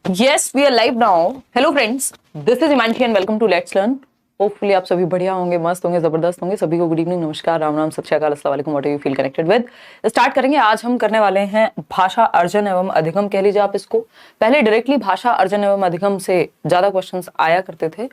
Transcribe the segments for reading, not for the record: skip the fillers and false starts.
Yes, we are live now. Hello friends, this is Imanshi and welcome to Let's Learn. Hopefully आप सभी बढ़िया होंगे, मस्त होंगे, जबरदस्त होंगे। सभी को गुड इवनिंग, नमस्कार, राम राम, सत श्री अकाल, अस्सलाम वालेकुम, what you feel connected with. Start करेंगे। आज हम करने वाले हैं भाषा अर्जन एवं अधिगम, कह लीजिए आप इसको। पहले डायरेक्टली भाषा अर्जन एवं अधिगम से ज्यादा क्वेश्चंस आया करते थे।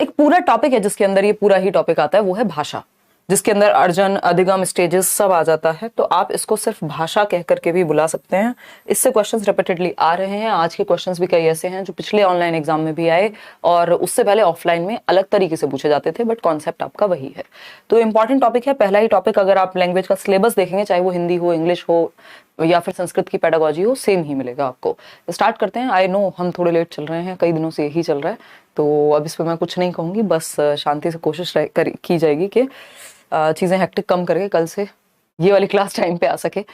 एक पूरा टॉपिक है जिसके अंदर ये पूरा ही टॉपिक आता है, वो है भाषा, जिसके अंदर अर्जन, अधिगम, स्टेजेस सब आ जाता है। तो आप इसको सिर्फ भाषा कह करके भी बुला सकते हैं। इससे क्वेश्चंस रिपीटेडली आ रहे हैं। आज के क्वेश्चंस भी कई ऐसे हैं जो पिछले ऑनलाइन एग्जाम में भी आए और उससे पहले ऑफलाइन में अलग तरीके से पूछे जाते थे, बट कॉन्सेप्ट आपका वही है। तो इंपॉर्टेंट टॉपिक है। पहला ही टॉपिक, अगर आप लैंग्वेज का सिलेबस देखेंगे, चाहे वो हिंदी हो, इंग्लिश हो या फिर संस्कृत की पेडागोजी हो, सेम ही मिलेगा आपको। स्टार्ट करते हैं। आई नो हम थोड़े लेट चल रहे हैं, कई दिनों से यही चल रहा है, तो अब इस पर मैं कुछ नहीं कहूंगी। बस शांति से कोशिश की जाएगी कि चीज़ें हेक्टिक कम करके कल से ये वाली क्लास टाइम पे आ सके।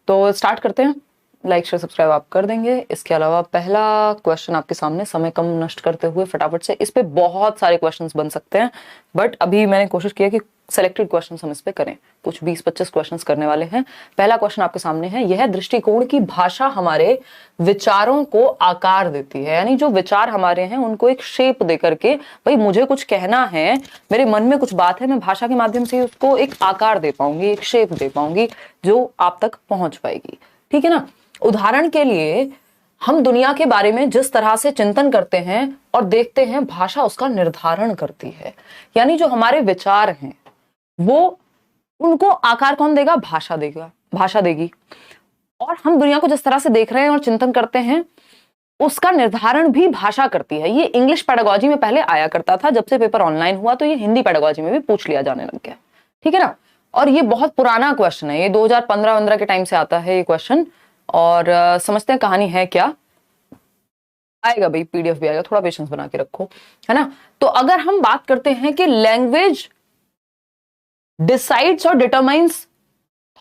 तो स्टार्ट करते हैं। लाइक शेयर सब्सक्राइब आप कर देंगे। इसके अलावा पहला क्वेश्चन आपके सामने, समय कम नष्ट करते हुए फटाफट से। इस पे बहुत सारे क्वेश्चंस बन सकते हैं, बट अभी मैंने कोशिश किया कि सेलेक्टेड क्वेश्चंस हम इस पे करें। कुछ 20-25 क्वेश्चंस करने वाले हैं। पहला क्वेश्चन आपके सामने है, यह दृष्टिकोण की भाषा हमारे विचारों को आकार देती है। यानी जो विचार हमारे हैं उनको एक शेप दे करके, भाई मुझे कुछ कहना है, मेरे मन में कुछ बात है, मैं भाषा के माध्यम से उसको एक आकार दे पाऊंगी, एक शेप दे पाऊंगी जो आप तक पहुंच पाएगी। ठीक है ना। उदाहरण के लिए, हम दुनिया के बारे में जिस तरह से चिंतन करते हैं और देखते हैं, भाषा उसका निर्धारण करती है। यानी जो हमारे विचार हैं वो, उनको आकार कौन देगा? भाषा देगा, भाषा देगी। और हम दुनिया को जिस तरह से देख रहे हैं और चिंतन करते हैं, उसका निर्धारण भी भाषा करती है। ये इंग्लिश पेडागोजी में पहले आया करता था, जब से पेपर ऑनलाइन हुआ तो ये हिंदी पेडागोजी में भी पूछ लिया जाने लग गया। ठीक है ना। और ये बहुत पुराना क्वेश्चन है, ये 2015-15 के टाइम से आता है ये क्वेश्चन। और समझते हैं कहानी है क्या। आएगा भाई, पीडीएफ भी आएगा, थोड़ा पेशेंस बना के रखो, है ना। तो अगर हम बात करते हैं कि लैंग्वेज डिसाइड्स और डिटरमाइंस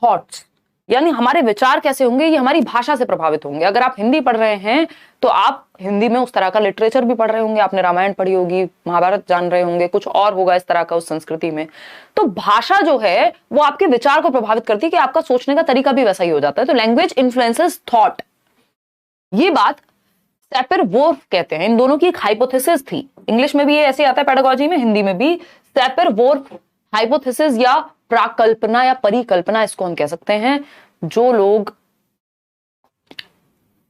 थॉट्स, यानी हमारे विचार कैसे होंगे, ये हमारी भाषा से प्रभावित होंगे। अगर आप हिंदी पढ़ रहे हैं तो आप हिंदी में उस तरह का लिटरेचर भी पढ़ रहे होंगे, आपने रामायण पढ़ी होगी, महाभारत जान रहे होंगे, कुछ और होगा इस तरह का उस संस्कृति में। तो भाषा जो है वो आपके विचार को प्रभावित करती है कि आपका सोचने का तरीका भी वैसा ही हो जाता है। तो लैंग्वेज इन्फ्लुएंसेस थॉट, ये बात सैपर-वोल्फ कहते हैं। इन दोनों की एक हाइपोथेसिस थी। इंग्लिश में भी ये ऐसे आता है पेडागोजी में, हिंदी में भी। सैपर-वोल्फ हाइपोथेसिस या प्राकल्पना या परिकल्पना, इसको हम कह सकते हैं। जो लोग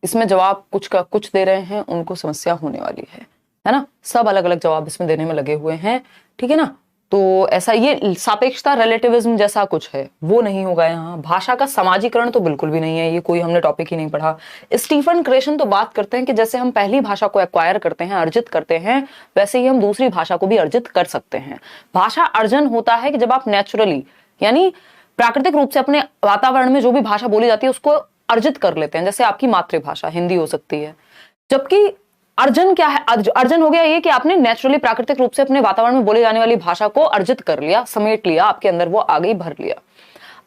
इसमें जवाब कुछ का कुछ दे रहे हैं उनको समस्या होने वाली है ना। सब अलग अलग जवाब इसमें देने में लगे हुए हैं। ठीक है ना। तो ऐसा, ये सापेक्षता, रिलेटिविज्म जैसा कुछ है वो नहीं होगा यहाँ। भाषा का समाजीकरण तो बिल्कुल भी नहीं है, ये कोई हमने टॉपिक ही नहीं पढ़ा। स्टीफन क्रेशन तो बात करते हैं कि जैसे हम पहली भाषा को एक्वायर करते हैं, अर्जित करते हैं, वैसे ही हम दूसरी भाषा को भी अर्जित कर सकते हैं। भाषा अर्जन होता है कि जब आप नेचुरली, यानी प्राकृतिक रूप से अपने वातावरण में जो भी भाषा बोली जाती है उसको अर्जित कर लेते हैं। जैसे आपकी मातृभाषा हिंदी हो सकती है, जबकि अर्जन क्या है? अर्जन हो गया ये कि आपने नेचुरली, प्राकृतिक रूप से अपने वातावरण में बोली जाने वाली भाषा को अर्जित कर लिया, समेट लिया, आपके अंदर वो आ गई, भर लिया।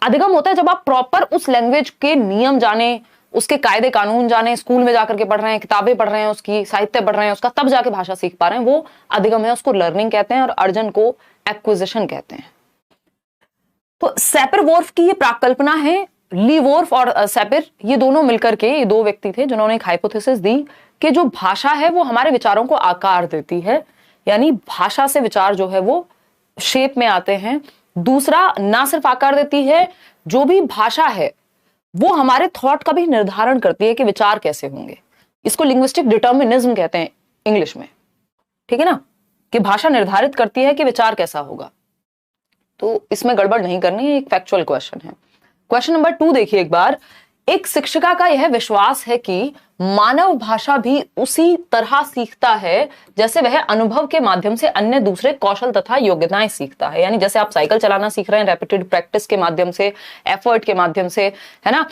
अधिगम होता है जब आप प्रॉपर उस लैंग्वेज के नियम जाने, उसके कायदे कानून जाने, स्कूल में जाकर के पढ़ रहे हैं, किताबें पढ़ रहे हैं, उसकी साहित्य पढ़ रहे हैं उसका, तब जाके भाषा सीख पा रहे हैं, वो अधिगम है। उसको लर्निंग कहते हैं और अर्जन को एक्विजिशन कहते हैं। तो सैपर-वोल्फ की ये प्राकल्पना है। ली-वोल्फ और सैपर, ये दोनों मिलकर के, ये दो व्यक्ति थे जिन्होंने एक हाइपोथेसिस दी कि जो भाषा है वो हमारे विचारों को आकार देती है। यानी भाषा से विचार जो है वो शेप में आते हैं। दूसरा, ना सिर्फ आकार देती है, जो भी भाषा है वो हमारे थॉट का भी निर्धारण करती है कि विचार कैसे होंगे। इसको लिंग्विस्टिक डिटर्मिनिज्म कहते हैं इंग्लिश में। ठीक है ना, कि भाषा निर्धारित करती है कि विचार कैसा होगा। तो इसमें गड़बड़ नहीं करनी है, एक फैक्चुअल क्वेश्चन है। क्वेश्चन नंबर 2 देखिए एक बार। एक शिक्षिका का यह विश्वास है कि मानव भाषा भी उसी तरह सीखता है जैसे वह अनुभव के माध्यम से अन्य दूसरे कौशल तथा योग्यताएं सीखता है। यानी जैसे आप साइकिल चलाना सीख रहे हैं रैपिड प्रैक्टिस के माध्यम से, एफर्ट के माध्यम से, है ना,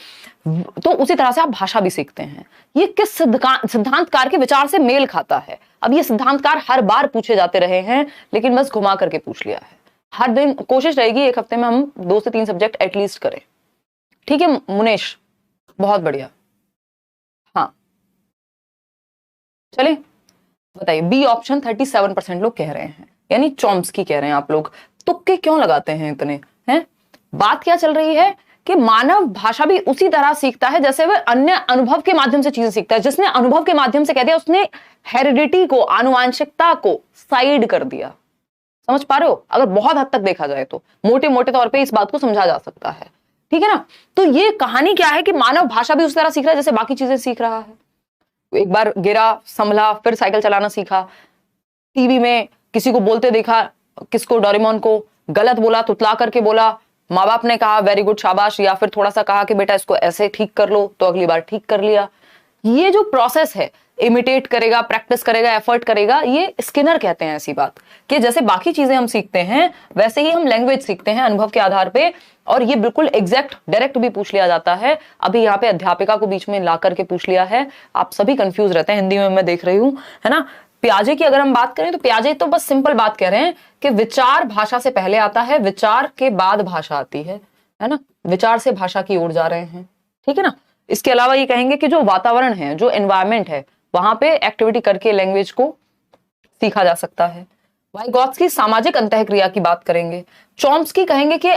तो उसी तरह से आप भाषा भी सीखते हैं। ये किस सिद्धांतकार के विचार से मेल खाता है? अब ये सिद्धांतकार हर बार पूछे जाते रहे हैं, लेकिन बस घुमा करके पूछ लिया है। हर दिन कोशिश रहेगी एक हफ्ते में हम 2 से 3 सब्जेक्ट एटलीस्ट करें। ठीक है मुनेश, बहुत बढ़िया। हाँ चले बताइए। बी ऑप्शन 37% लोग कह रहे हैं, यानी चॉम्स्की कह रहे हैं। आप लोग तुक्के क्यों लगाते हैं इतने हैं? बात क्या चल रही है कि मानव भाषा भी उसी तरह सीखता है जैसे वह अन्य अनुभव के माध्यम से चीजें सीखता है। जिसने अनुभव के माध्यम से कह दिया उसने हेरिडिटी को, आनुवांशिकता को साइड कर दिया। समझ पा रहे हो? अगर बहुत हद तक देखा जाए तो मोटे मोटे तौर पे इस बात को समझा जा सकता है, ठीक है ना। तो ये कहानी क्या है कि मानव भाषा भी उस तरह सीख रहा है जैसे बाकी चीजें सीख रहा है। एक बार गिरा, संभला, फिर साइकिल चलाना सीखा, टीवी में किसी को बोलते देखा, किसको, डोरेमोन को, गलत बोला, तुतला करके बोला, माँ बाप ने कहा वेरी गुड, शाबाश, या फिर थोड़ा सा कहा कि बेटा इसको ऐसे ठीक कर लो, तो अगली बार ठीक कर लिया। ये जो प्रोसेस है, इमिटेट करेगा, प्रैक्टिस करेगा, एफर्ट करेगा, ये स्किनर कहते हैं ऐसी बात कि जैसे बाकी चीजें हम सीखते हैं वैसे ही हम लैंग्वेज सीखते हैं अनुभव के आधार पे। और ये बिल्कुल एग्जैक्ट डायरेक्ट भी पूछ लिया जाता है। अभी यहाँ पे अध्यापिका को बीच में ला करके पूछ लिया है, आप सभी कंफ्यूज रहते हैं, हिंदी में मैं देख रही हूं, है ना। प्याजे की अगर हम बात करें तो प्याजे तो बस सिंपल बात कह रहे हैं कि विचार भाषा से पहले आता है, विचार के बाद भाषा आती है ना। विचार से भाषा की ओर जा रहे हैं, ठीक है ना। इसके अलावा ये कहेंगे कि जो वातावरण है, जो एनवायरमेंट है, वहां पे एक्टिविटी करके लैंग्वेज को सीखा जा सकता है। वाइगॉत्स्की सामाजिक अंतःक्रिया की बात करेंगे। चॉम्स्की कहेंगे कि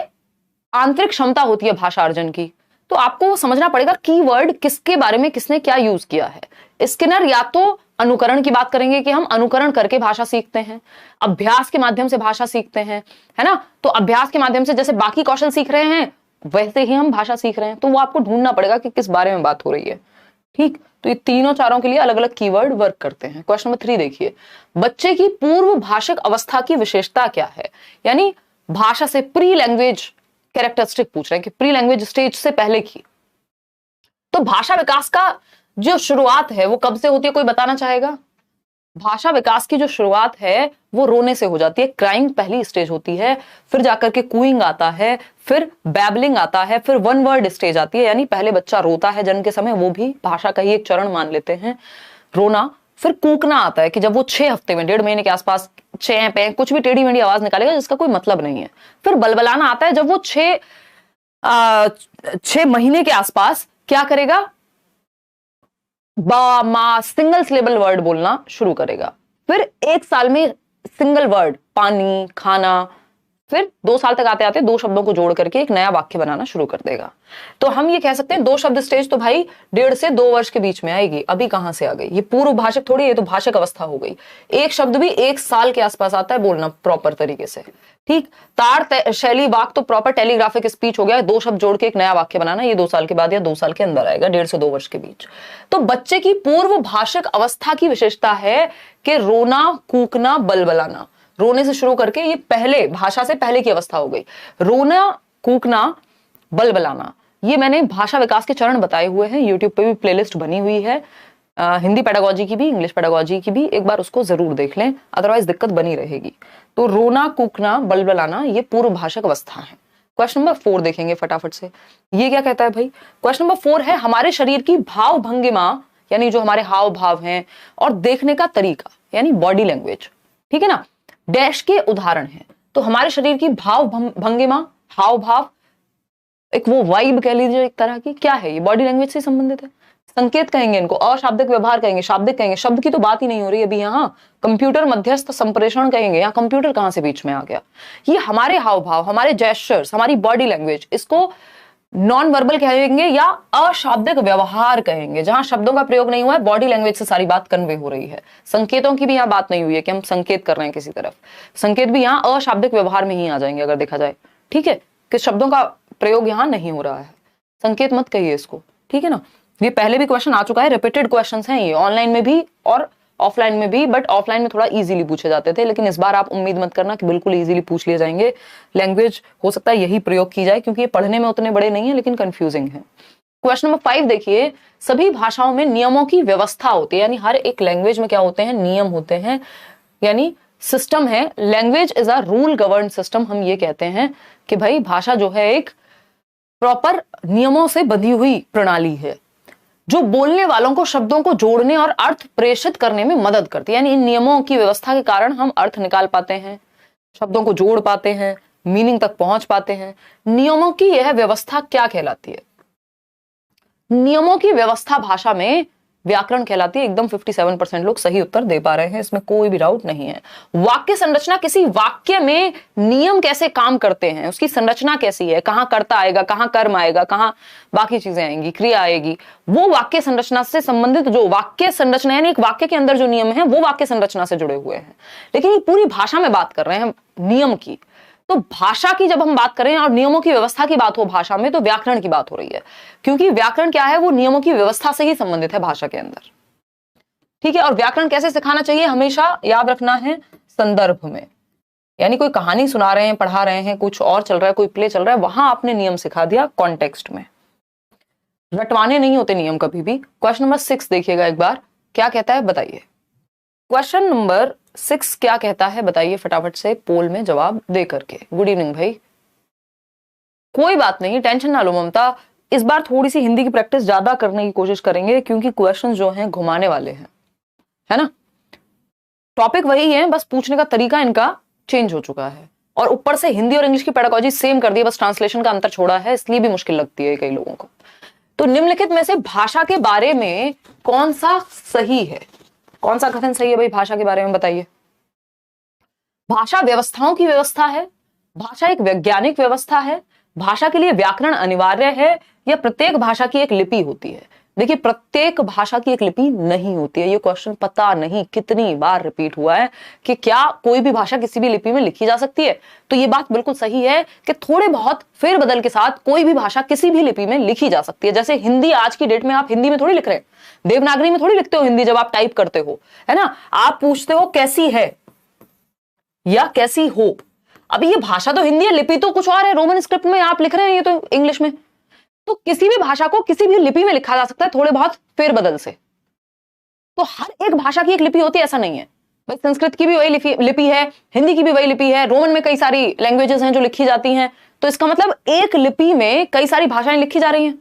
आंतरिक क्षमता होती है भाषा अर्जन की। तो आपको समझना पड़ेगा कीवर्ड किसके बारे में किसने क्या यूज किया है। स्किनर या तो अनुकरण की बात करेंगे कि हम अनुकरण करके भाषा सीखते हैं, अभ्यास के माध्यम से भाषा सीखते हैं, है ना। तो अभ्यास के माध्यम से जैसे बाकी कौशल सीख रहे हैं वैसे ही हम भाषा सीख रहे हैं। तो वो आपको ढूंढना पड़ेगा कि किस बारे में बात हो रही है, ठीक। तो ये तीनों चारों के लिए अलग अलग कीवर्ड वर्क करते हैं। क्वेश्चन नंबर 3 देखिए, बच्चे की पूर्व भाषिक अवस्था की विशेषता क्या है। यानी भाषा से प्री लैंग्वेज कैरेक्टरिस्टिक पूछ रहे हैं कि प्री लैंग्वेज स्टेज से पहले की। तो भाषा विकास का जो शुरुआत है वो कब से होती है, कोई बताना चाहेगा? भाषा विकास की जो शुरुआत है वो रोने से हो जाती है। क्राइंग पहली स्टेज होती है, फिर जाकर के कूइंग आता है, फिर बैबलिंग आता है, फिर वन वर्ड स्टेज आती है। यानी पहले बच्चा रोता है जन्म के समय, वो भी भाषा का ही एक चरण मान लेते हैं, रोना। फिर कूकना आता है कि जब वो 6 हफ्ते में, 1.5 महीने के आसपास चैं पे कुछ भी टेढ़ी मेढ़ी आवाज निकालेगा जिसका कोई मतलब नहीं है। फिर बलबलाना आता है जब वो 6 महीने के आसपास क्या करेगा, बा, मा, सिंगल सिलेबल वर्ड बोलना शुरू करेगा। फिर 1 साल में सिंगल वर्ड, पानी, खाना। फिर 2 साल तक आते आते 2 शब्दों को जोड़ करके एक नया वाक्य बनाना शुरू कर देगा। तो हम ये कह सकते हैं 2 शब्द स्टेज तो भाई 1.5 से 2 वर्ष के बीच में आएगी। अभी कहां से आ गई? ये पूर्व भाषिक थोड़ी, ये तो भाषिक अवस्था हो गई। एक शब्द भी 1 साल के आसपास आता है बोलना प्रॉपर तरीके से, ठीक। ताड़ शैली वाक्य तो प्रॉपर टेलीग्राफिक स्पीच हो गया। 2 शब्द जोड़ के एक नया वाक्य बनाना, ये 2 साल के बाद या 2 साल के अंदर आएगा, 1.5 से 2 वर्ष के बीच। तो बच्चे की पूर्व भाषिक अवस्था की विशेषता है कि रोना, कूकना, बलबलाना। रोने से शुरू करके ये पहले, भाषा से पहले की अवस्था हो गई। रोना, कूकना, बलबलाना, ये मैंने भाषा विकास के चरण बताए हुए हैं। यूट्यूब पे भी प्लेलिस्ट बनी हुई है, हिंदी पेडागोजी की भी, इंग्लिश पेडागोजी की भी, एक बार उसको जरूर देख लें, अदरवाइज दिक्कत बनी रहेगी। तो रोना, कूकना, बलबलाना ये पूर्व भाषिक अवस्था है। क्वेश्चन नंबर 4 देखेंगे फटाफट से। ये क्या कहता है भाई? क्वेश्चन नंबर 4 है हमारे शरीर की भाव भंगिमा, यानी जो हमारे हाव भाव हैं, और देखने का तरीका यानी बॉडी लैंग्वेज, ठीक है ना, डैश के उदाहरण हैं। तो हमारे शरीर की भाव भंगिमा, हाव भाव, एक वो वाइब कह लीजिए एक तरह की, क्या है ये? बॉडी लैंग्वेज से संबंधित है। संकेत कहेंगे इनको, अशाब्दिक व्यवहार कहेंगे, शाब्दिक कहेंगे। शब्द की तो बात ही नहीं हो रही अभी यहाँ। कंप्यूटर मध्यस्थ संप्रेषण कहेंगे, यहाँ कंप्यूटर कहां से बीच में आ गया? ये हमारे हाव भाव, हमारे जेस्चर्स, हमारी बॉडी लैंग्वेज, इसको नॉन वर्बल कहेंगे या अशाब्दिक व्यवहार कहेंगे। जहां शब्दों का प्रयोग नहीं हुआ है, बॉडी लैंग्वेज से सारी बात कन्वे हो रही है। संकेतों की भी यहाँ बात नहीं हुई है कि हम संकेत कर रहे हैं किसी तरफ। संकेत भी यहाँ अशाब्दिक व्यवहार में ही आ जाएंगे अगर देखा जाए, ठीक है, कि शब्दों का प्रयोग यहाँ नहीं हो रहा है। संकेत मत कहिए इसको, ठीक है ना। ये पहले भी क्वेश्चन आ चुका है, रिपीटेड क्वेश्चन हैं ये, ऑनलाइन में भी और ऑफलाइन में भी, बट ऑफलाइन में थोड़ा इजीली पूछे जाते थे, लेकिन इस बार आप उम्मीद मत करना कि बिल्कुल इजीली पूछ लिए जाएंगे। लैंग्वेज हो सकता है यही प्रयोग की जाए, क्योंकि ये पढ़ने में उतने बड़े नहीं है लेकिन कंफ्यूजिंग है। क्वेश्चन नंबर 5 देखिए, सभी भाषाओं में नियमों की व्यवस्था होती है, यानी हर एक लैंग्वेज में क्या होते हैं? नियम होते हैं, यानी सिस्टम है। Language is a rule govern system. हम ये कहते हैं कि भाई भाषा जो है एक प्रॉपर नियमों से बंधी हुई प्रणाली है, जो बोलने वालों को शब्दों को जोड़ने और अर्थ प्रेषित करने में मदद करती है। यानी इन नियमों की व्यवस्था के कारण हम अर्थ निकाल पाते हैं, शब्दों को जोड़ पाते हैं, मीनिंग तक पहुंच पाते हैं। नियमों की यह व्यवस्था क्या कहलाती है? नियमों की व्यवस्था भाषा में व्याकरण कहलाती है। एकदम 57% लोग सही उत्तर दे पा रहे हैं, इसमें कोई भी डाउट नहीं है। वाक्य संरचना, किसी वाक्य में नियम कैसे काम करते हैं, उसकी संरचना कैसी है, कहां कर्ता आएगा, कहां कर्म आएगा, कहां बाकी चीजें आएंगी, क्रिया आएगी, वो वाक्य संरचना से संबंधित जो वाक्य संरचना यानी एक वाक्य के अंदर जो नियम है वो वाक्य संरचना से जुड़े हुए हैं। लेकिन ये पूरी भाषा में बात कर रहे हैं नियम की, तो भाषा की जब हम बात करें और नियमों की व्यवस्था की बात हो भाषा में, तो व्याकरण की बात हो रही है, क्योंकि व्याकरण क्या है, वो नियमों की व्यवस्था से ही संबंधित है भाषा के अंदर। ठीक है, और व्याकरण कैसे सिखाना चाहिए, हमेशा याद रखना है संदर्भ में, यानी कोई कहानी सुना रहे हैं, पढ़ा रहे हैं, कुछ और चल रहा है, कोई प्ले चल रहा है, वहां आपने नियम सिखा दिया कॉन्टेक्स्ट में। रटवाने नहीं होते नियम कभी भी। क्वेश्चन नंबर 6 देखिएगा एक बार, क्या कहता है बताइए। क्वेश्चन नंबर 6 क्या कहता है बताइए फटाफट से पोल में जवाब दे करके। गुड इवनिंग भाई। कोई बात नहीं, टेंशन ना लो ममता, इस बार थोड़ी सी हिंदी की प्रैक्टिस ज्यादा करने की कोशिश करेंगे, क्योंकि क्वेश्चंस जो हैं घुमाने वाले हैं, है ना। टॉपिक वही है, बस पूछने का तरीका इनका चेंज हो चुका है, और ऊपर से हिंदी और इंग्लिश की पेडागोजी सेम कर दी, बस ट्रांसलेशन का अंतर छोड़ा है, इसलिए भी मुश्किल लगती है कई लोगों को। तो निम्नलिखित में से भाषा के बारे में कौन सा सही है, कौन सा कथन सही है भाई भाषा के बारे में बताइए। भाषा व्यवस्थाओं की व्यवस्था है, भाषा एक वैज्ञानिक व्यवस्था है, भाषा के लिए व्याकरण अनिवार्य है, या प्रत्येक भाषा की एक लिपि होती है। देखिए, प्रत्येक भाषा की एक लिपि नहीं होती है। ये क्वेश्चन पता नहीं कितनी बार रिपीट हुआ है कि क्या कोई भी भाषा किसी भी लिपि में लिखी जा सकती है। तो ये बात बिल्कुल सही है कि थोड़े बहुत फेरबदल के साथ कोई भी भाषा किसी भी लिपि में लिखी जा सकती है। जैसे हिंदी, आज की डेट में आप हिंदी में थोड़ी लिख रहे हैं, देवनागरी में थोड़ी लिखते हो हिंदी, जब आप टाइप करते हो, है ना। आप पूछते हो कैसी है या कैसी हो। अभी ये भाषा तो हिंदी है, लिपि तो कुछ और है, रोमन स्क्रिप्ट में आप लिख रहे हैं, ये तो इंग्लिश में। तो किसी भी भाषा को किसी भी लिपि में लिखा जा सकता है, थोड़े बहुत फेरबदल से। तो हर एक भाषा की एक लिपि होती है ऐसा नहीं है भाई। संस्कृत की भी वही लिपि है, हिंदी की भी वही लिपि है, रोमन में कई सारी लैंग्वेजेस हैं जो लिखी जाती हैं। तो इसका मतलब एक लिपि में कई सारी भाषाएं लिखी जा रही हैं।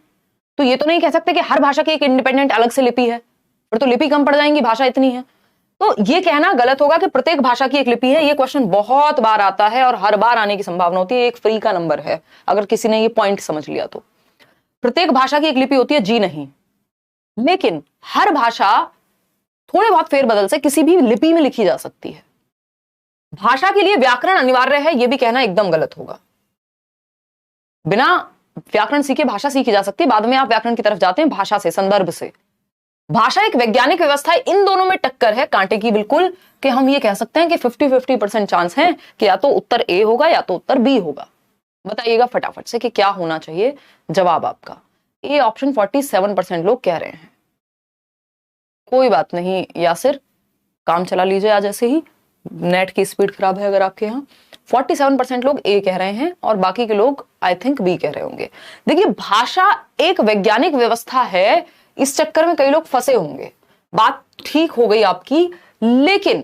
तो ये तो नहीं कह सकते कि हर भाषा की एक इंडिपेंडेंट अलग से लिपि है, फिर तो लिपि कम पड़ जाएंगी, भाषा इतनी है। तो ये कहना गलत होगा कि प्रत्येक भाषा की एक लिपि है। ये क्वेश्चन बहुत बार आता है और हर बार आने की संभावना होती है। एक फ्री का नंबर है अगर किसी ने ये पॉइंट समझ लिया तो। प्रत्येक भाषा की एक लिपि होती है जी नहीं, लेकिन हर भाषा थोड़े बहुत फेरबदल से किसी भी लिपि में लिखी जा सकती है। भाषा के लिए व्याकरण अनिवार्य है, यह भी कहना एकदम गलत होगा। बिना व्याकरण सीखे भाषा सीखी जा सकती है, बाद में आप व्याकरण की तरफ जाते हैं भाषा से, संदर्भ से। भाषा एक वैज्ञानिक व्यवस्था है, इन दोनों में टक्कर है कांटे की बिल्कुल, कि हम ये कह सकते हैं कि 50-50% चांस है कि या तो उत्तर ए होगा या तो उत्तर बी होगा। बताइएगा फटाफट से कि क्या होना चाहिए जवाब आपका। ए ऑप्शन 47% लोग कह रहे हैं। कोई बात नहीं यासिर, काम चला लीजिए आज ऐसे ही, नेट की स्पीड खराब है अगर आपके यहाँ। 47% लोग ए कह रहे हैं और बाकी के लोग आई थिंक बी कह रहे होंगे। देखिए, भाषा एक वैज्ञानिक व्यवस्था है, इस चक्कर में कई लोग फंसे होंगे। बात ठीक हो गई आपकी, लेकिन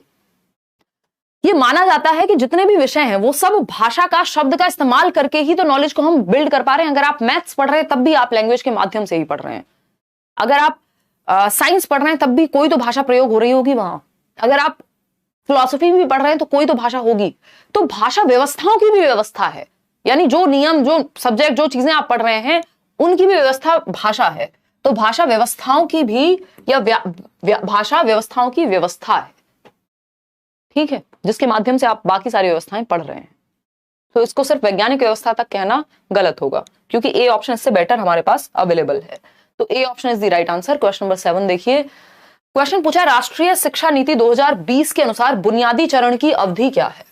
ये माना जाता है कि जितने भी विषय हैं वो सब भाषा का, शब्द का इस्तेमाल करके ही तो नॉलेज को हम बिल्ड कर पा रहे हैं। अगर आप मैथ्स पढ़ रहे हैं तब भी आप लैंग्वेज के माध्यम से ही पढ़ रहे हैं। अगर आप साइंस पढ़ रहे हैं तब भी कोई तो भाषा प्रयोग हो रही होगी वहां। अगर आप फिलॉसफी भी पढ़ रहे हैं तो कोई तो भाषा होगी। तो भाषा व्यवस्थाओं की भी व्यवस्था है, यानी जो नियम, जो सब्जेक्ट, जो चीजें आप पढ़ रहे हैं उनकी भी व्यवस्था भाषा है। तो भाषा व्यवस्थाओं की भी, या भाषा व्यवस्थाओं की व्यवस्था है, ठीक है, जिसके माध्यम से आप बाकी सारी व्यवस्थाएं पढ़ रहे हैं। तो इसको सिर्फ वैज्ञानिक व्यवस्था तक कहना गलत होगा, क्योंकि ए ऑप्शन इससे बेटर हमारे पास अवेलेबल है। तो A option is the right answer. Question number 7 देखिए। क्वेश्चन पूछा, राष्ट्रीय शिक्षा नीति 2020 के अनुसार बुनियादी चरण की अवधि क्या है।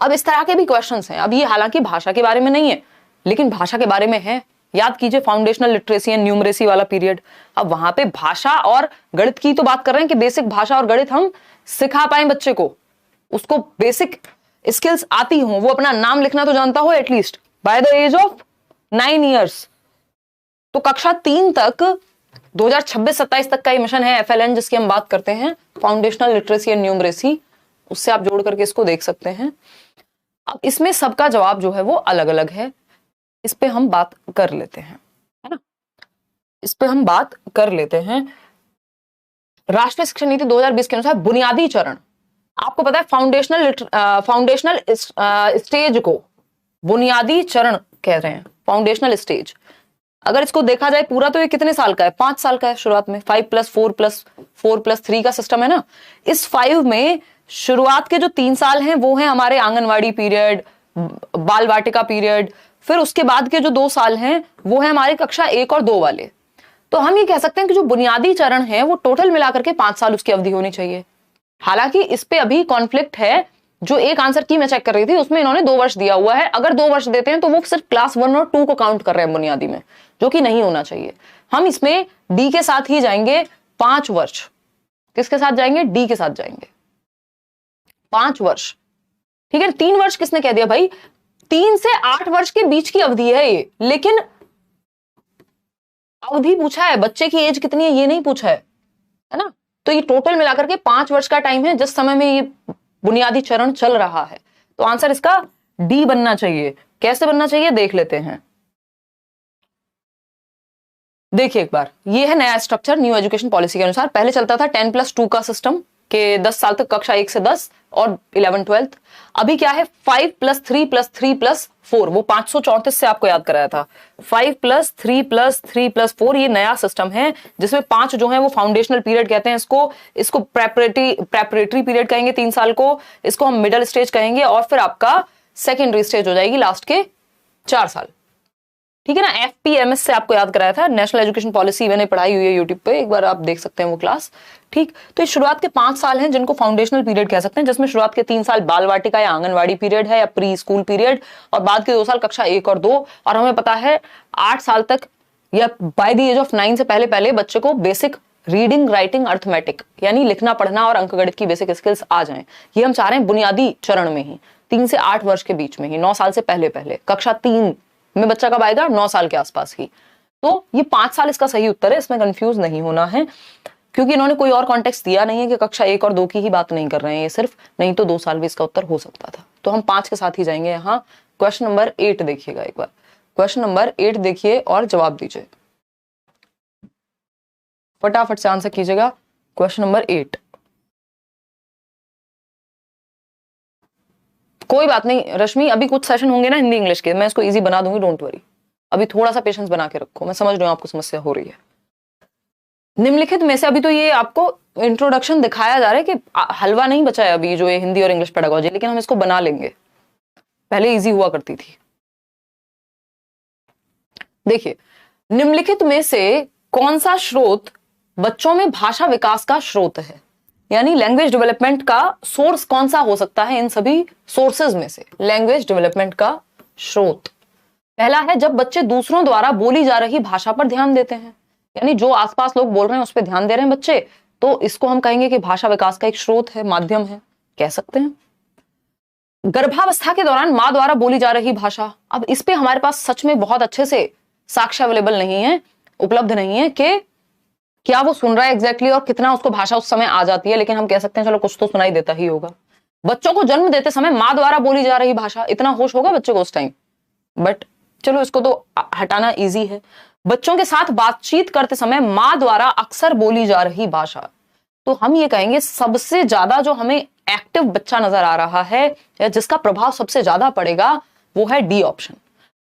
अब इस तरह के भी क्वेश्चंस हैं। अब ये हालांकि भाषा के बारे में नहीं है, लेकिन भाषा के बारे में है। याद कीजिए फाउंडेशनल लिटरेसी एंड न्यूमरेसी वाला पीरियड। अब वहां पे भाषा और गणित की तो बात कर रहे हैं कि बेसिक भाषा और गणित हम सिखा पाए बच्चे को, उसको बेसिक स्किल्स आती हो, वो अपना नाम लिखना तो जानता हो at least by the age of 9 years. तो कक्षा 3 तक 2026-27 तक का ये मिशन है FLN, जिसकी हम बात करते हैं, फाउंडेशनल लिटरेसी एंड न्यूमरेसी। उससे आप जोड़ करके इसको देख सकते हैं। अब इसमें सबका जवाब जो है वो अलग अलग है, इस पे हम बात कर लेते हैं, है ना। इस पे हम बात कर लेते हैं। राष्ट्रीय शिक्षा नीति 2020 के अनुसार बुनियादी चरण, आपको पता है फाउंडेशनल स्टेज को बुनियादी चरण कह रहे हैं, फाउंडेशनल स्टेज। अगर इसको देखा जाए पूरा तो ये कितने साल का है, 5 साल का है शुरुआत में। 5+4+4+3 का सिस्टम है ना। इस 5 में शुरुआत के जो 3 साल हैं वो हैं हमारे आंगनवाड़ी पीरियड, बाल वाटिका पीरियड। फिर उसके बाद के जो 2 साल हैं वो है हमारे कक्षा 1 और 2 वाले। तो हम ये कह सकते हैं कि जो बुनियादी चरण है वो टोटल मिलाकर के 5 साल उसकी अवधि होनी चाहिए। हालांकि इस पे अभी कॉन्फ्लिक्ट है। जो एक आंसर की मैं चेक कर रही थी उसमें इन्होंने 2 वर्ष दिया हुआ है। अगर 2 वर्ष देते हैं तो वो सिर्फ क्लास 1 और 2 को काउंट कर रहे हैं बुनियादी में, जो कि नहीं होना चाहिए। हम इसमें डी के साथ ही जाएंगे 5 वर्ष। किसके साथ जाएंगे? डी के साथ जाएंगे 5 वर्ष। ठीक है, 3 वर्ष किसने कह दिया भाई? 3 से 8 वर्ष के बीच की अवधि है ये, लेकिन अवधि पूछा है, बच्चे की एज कितनी है ये नहीं पूछा है ना। तो ये टोटल मिलाकर के 5 वर्ष का टाइम है जिस समय में ये बुनियादी चरण चल रहा है। तो आंसर इसका डी बनना चाहिए। कैसे बनना चाहिए देख लेते हैं। देखिए एक बार, ये है नया स्ट्रक्चर न्यू एजुकेशन पॉलिसी के अनुसार। पहले चलता था 10+2 का सिस्टम के 10 साल तक, कक्षा 1 से 10 और 11-12। अभी क्या है? 5+3+3+4, वो 534 से आपको याद कराया था। 5+3+3+4 ये नया सिस्टम है जिसमें 5 जो है वो फाउंडेशनल पीरियड कहते हैं इसको प्रेपरेटरी पीरियड कहेंगे 3 साल को, इसको हम मिडिल स्टेज कहेंगे, और फिर आपका सेकेंडरी स्टेज हो जाएगी लास्ट के 4 साल। ठीक है ना। FPMS से आपको याद कराया था, नेशनल एजुकेशन पॉलिसी मैंने पढ़ाई हुई है यूट्यूब पे, एक बार आप देख सकते हैं वो क्लास। ठीक, तो ये शुरुआत के 5 साल हैं जिनको फाउंडेशनल पीरियड कह सकते हैं, जिसमें शुरुआत के 3 साल बाल वाटिका या आंगनवाड़ी पीरियड है या प्री स्कूल पीरियड, और बाद के 2 साल कक्षा 1 और 2। और हमें पता है 8 साल तक या बाय द एज ऑफ 9 से पहले पहले बच्चे को बेसिक रीडिंग, राइटिंग, अर्थमेटिक यानी लिखना पढ़ना और अंकगणित की बेसिक स्किल्स आ जाएं। ये हम चाह रहे हैं बुनियादी चरण में ही, 3 से 8 वर्ष के बीच में ही, 9 साल से पहले पहले। कक्षा 3 में बच्चा कब आएगा? 9 साल के आसपास ही। तो ये 5 साल इसका सही उत्तर है, इसमें कंफ्यूज नहीं होना है, क्योंकि इन्होंने कोई और कॉन्टेक्स्ट दिया नहीं है कि कक्षा 1 और 2 की ही बात नहीं कर रहे हैं ये सिर्फ, नहीं तो 2 साल भी इसका उत्तर हो सकता था। तो हम 5 के साथ ही जाएंगे यहाँ। क्वेश्चन नंबर 8 देखिएगा एक बार। क्वेश्चन नंबर 8 देखिए और जवाब दीजिए, फटाफट से आंसर कीजिएगा। Question number 8। कोई बात नहीं रश्मि, अभी कुछ सेशन होंगे ना हिंदी इंग्लिश के, मैं इसको इजी बना दूंगी, डोंट वरी। अभी थोड़ा सा पेशेंस बना के रखो, मैं समझ रही हूँ आपको समस्या हो रही है। निम्नलिखित में से, अभी तो ये आपको इंट्रोडक्शन दिखाया जा रहा है कि हलवा नहीं बचा है अभी जो ये हिंदी और इंग्लिश पेडागोजी, लेकिन हम इसको बना लेंगे, पहले इजी हुआ करती थी। देखिए, निम्नलिखित में से कौन सा स्रोत बच्चों में भाषा विकास का स्रोत है, यानी लैंग्वेज डेवलपमेंट का सोर्स कौन सा हो सकता है इन सभी सोर्सेज में से? लैंग्वेज डेवलपमेंट का स्रोत पहला है जब बच्चे दूसरों द्वारा बोली जा रही भाषा पर ध्यान देते हैं, यानी जो आसपास लोग बोल रहे हैं उस पर ध्यान दे रहे हैं बच्चे, तो इसको हम कहेंगे कि भाषा विकास का एक स्रोत है, माध्यम है, कह सकते हैं। गर्भावस्था के दौरान मां द्वारा बोली जा रही भाषा, अब इस पे हमारे पास सच में बहुत अच्छे से साक्ष्य अवेलेबल नहीं है, उपलब्ध नहीं है कि क्या वो सुन रहा है एग्जैक्टली और कितना उसको भाषा उस समय आ जाती है, लेकिन हम कह सकते हैं चलो कुछ तो सुनाई देता ही होगा। बच्चों को जन्म देते समय मां द्वारा बोली जा रही भाषा, इतना होश होगा बच्चे को उस टाइम, बट चलो इसको तो हटाना इजी है। बच्चों के साथ बातचीत करते समय मां द्वारा अक्सर बोली जा रही भाषा, तो हम ये कहेंगे सबसे ज्यादा जो हमें एक्टिव बच्चा नजर आ रहा है या जिसका प्रभाव सबसे ज्यादा पड़ेगा वो है डी ऑप्शन।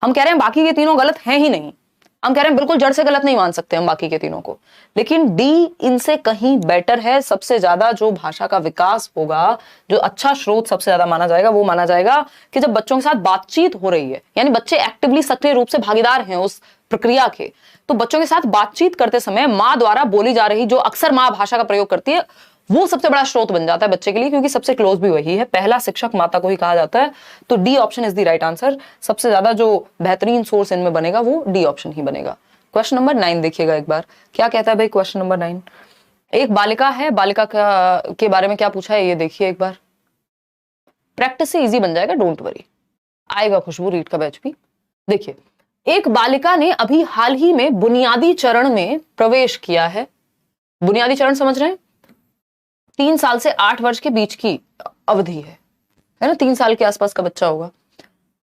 हम कह रहे हैं बाकी के तीनों गलत हैं ही नहीं, हम कह रहे हैं बिल्कुल जड़ से गलत नहीं मान सकते हम बाकी के तीनों को, लेकिन डी इनसे कहीं बेटर है। सबसे ज्यादा जो भाषा का विकास होगा, जो अच्छा स्रोत सबसे ज्यादा माना जाएगा, वो माना जाएगा कि जब बच्चों के साथ बातचीत हो रही है, यानी बच्चे एक्टिवली सक्रिय रूप से भागीदार हैं उस प्रक्रिया के, तो बच्चों के साथ बातचीत करते समय मां द्वारा बोली जा रही, जो अक्सर मां भाषा का प्रयोग करती है, वो सबसे बड़ा स्रोत बन जाता है बच्चे के लिए, क्योंकि सबसे क्लोज भी वही है, पहला शिक्षक माता को ही कहा जाता है। तो D option is the right answer. सबसे ज्यादा जो बेहतरीन सोर्स इनमें बनेगा वो डी ऑप्शन ही बनेगा। क्वेश्चन नंबर 9 देखिएगा एक बार, क्या कहता है भाई क्वेश्चन नंबर 9। एक बालिका है, बालिका के बारे में क्या पूछा है ये देखिए एक बार, प्रैक्टिस से इजी बन जाएगा, डोंट वरी, आएगा खुशबू रीड का बैच भी। देखिए, एक बालिका ने अभी हाल ही में बुनियादी चरण में प्रवेश किया है। बुनियादी चरण समझ रहे हैं, 3 साल से 8 वर्ष के बीच की अवधि है ना, 3 साल के आसपास का बच्चा होगा।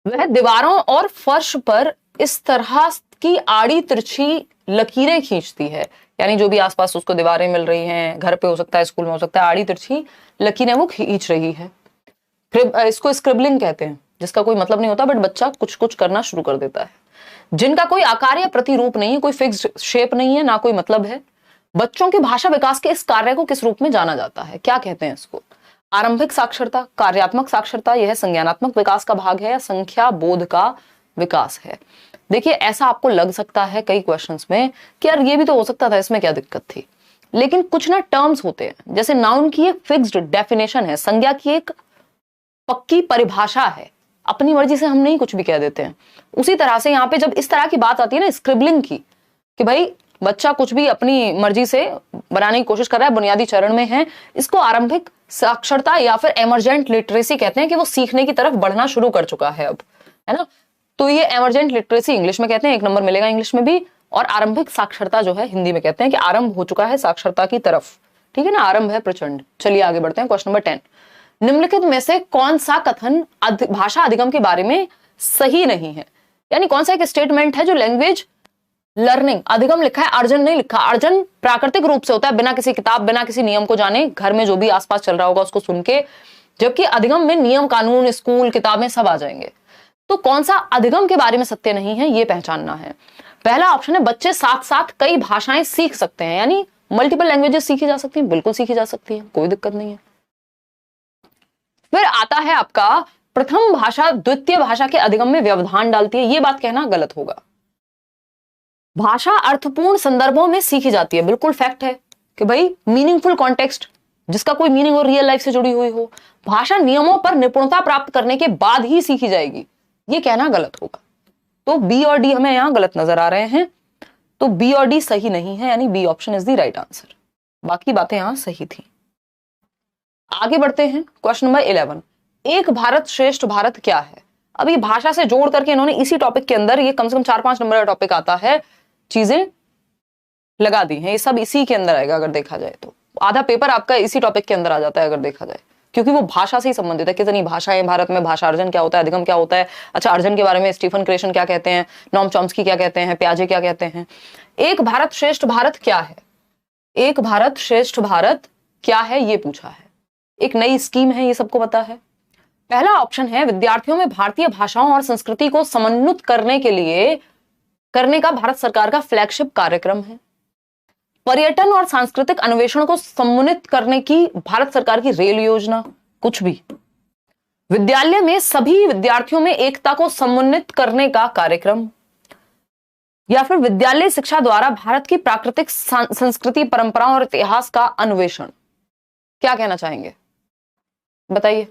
वह दीवारों और फर्श पर इस तरह की आड़ी तिरछी लकीरें खींचती है, यानी जो भी आसपास उसको दीवारें मिल रही हैं, घर पे हो सकता है, स्कूल में हो सकता है, आड़ी तिरछी लकीरें वो खींच रही है। इसको स्क्रिबलिंग कहते हैं, जिसका कोई मतलब नहीं होता, बट बच्चा कुछ कुछ करना शुरू कर देता है। जिनका कोई आकार या प्रतिरूप नहीं है, कोई फिक्स्ड शेप नहीं है, ना कोई मतलब है। बच्चों के भाषा विकास के इस कार्य को किस रूप में जाना जाता है? क्या कहते हैं इसको? आरंभिक साक्षरता, कार्यात्मक साक्षरता, यह संज्ञानात्मक विकास का भाग है, या संख्या बोध का विकास है? देखिए, ऐसा आपको लग सकता है कई क्वेश्चंस में कि यार ये भी तो हो सकता था, इसमें क्या दिक्कत थी। लेकिन कुछ ना टर्म्स होते हैं, जैसे नाउन की एक फिक्स्ड डेफिनेशन है, संज्ञा की एक पक्की परिभाषा है, अपनी मर्जी से हम नहीं कुछ भी कह देते हैं। उसी तरह से यहाँ पे जब इस तरह की बात आती है ना स्क्रिबलिंग की, कि भाई बच्चा कुछ भी अपनी मर्जी से बनाने की कोशिश कर रहा है, बुनियादी चरण में है, इसको आरंभिक साक्षरता या फिर एमरजेंट लिटरेसी कहते हैं, कि वो सीखने की तरफ बढ़ना शुरू कर चुका है अब, है ना। तो ये एमरजेंट लिटरेसी इंग्लिश में कहते हैं, 1 नंबर मिलेगा इंग्लिश में भी। और आरंभिक साक्षरता जो है हिंदी में कहते हैं कि आरंभ हो चुका है साक्षरता की तरफ, ठीक है ना, आरंभ है प्रचंड। चलिए आगे बढ़ते हैं, क्वेश्चन नंबर 10। निम्नलिखित में से कौन सा कथन भाषा अधिगम के बारे में सही नहीं है? यानी कौन सा एक स्टेटमेंट है जो लैंग्वेज लर्निंग, अधिगम लिखा है, अर्जन नहीं लिखा। अर्जन प्राकृतिक रूप से होता है, बिना किसी किताब, बिना किसी नियम को जाने, घर में जो भी आसपास चल रहा होगा उसको सुन के, जबकि अधिगम में नियम कानून, स्कूल, किताबें सब आ जाएंगे। तो कौन सा अधिगम के बारे में सत्य नहीं है, ये पहचानना है। पहला ऑप्शन है बच्चे साथ साथ कई भाषाएं सीख सकते हैं, यानी मल्टीपल लैंग्वेजेस सीखी जा सकती हैं, बिल्कुल सीखी जा सकती है, कोई दिक्कत नहीं है। फिर आता है आपका प्रथम भाषा द्वितीय भाषा के अधिगम में व्यवधान डालती है, ये बात कहना गलत होगा। भाषा अर्थपूर्ण संदर्भों में सीखी जाती है, बिल्कुल फैक्ट है कि भाई मीनिंगफुल कॉन्टेक्स्ट, जिसका कोई मीनिंग हो, रियल लाइफ से जुड़ी हुई हो। भाषा नियमों पर निपुणता प्राप्त करने के बाद ही सीखी जाएगी, ये कहना गलत होगा। तो बी और डी हमें यहां गलत नजर आ रहे हैं, तो बी और डी सही नहीं है, यानी B option is the right answer. बाकी बातें यहां सही थी। आगे बढ़ते हैं, क्वेश्चन नंबर 11। एक भारत श्रेष्ठ भारत क्या है? अभी भाषा से जोड़ करके इन्होंने इसी टॉपिक के अंदर, ये कम से कम 4-5 नंबर का टॉपिक आता है, चीजें लगा दी हैं। ये सब इसी के अंदर आएगा अगर देखा जाए तो। आधा पेपर आपका इसी टॉपिक के अंदर आ जाता है अगर देखा जाए, क्योंकि वो भाषा से ही संबंधित है। कितनी भाषाएं भारत में, भाषा अर्जन क्या होता है, अधिगम क्या होता है। अच्छा, अर्जन के बारे में स्टीफन क्रेशन क्या कहते हैं, नॉम चॉम्स्की क्या कहते हैं, प्याजे क्या कहते हैं। एक भारत श्रेष्ठ भारत क्या है? एक भारत श्रेष्ठ भारत क्या है, ये पूछा है। एक नई स्कीम है, ये सबको पता है। पहला ऑप्शन है विद्यार्थियों में भारतीय भाषाओं और संस्कृति को समन्वित करने का भारत सरकार का फ्लैगशिप कार्यक्रम है। पर्यटन और सांस्कृतिक अन्वेषण को समन्वित करने की भारत सरकार की रेल योजना, कुछ भी। विद्यालय में सभी विद्यार्थियों में एकता को समन्वित करने का कार्यक्रम, या फिर विद्यालय शिक्षा द्वारा भारत की प्राकृतिक संस्कृति, परंपराओं और इतिहास का अन्वेषण। क्या कहना चाहेंगे बताइए।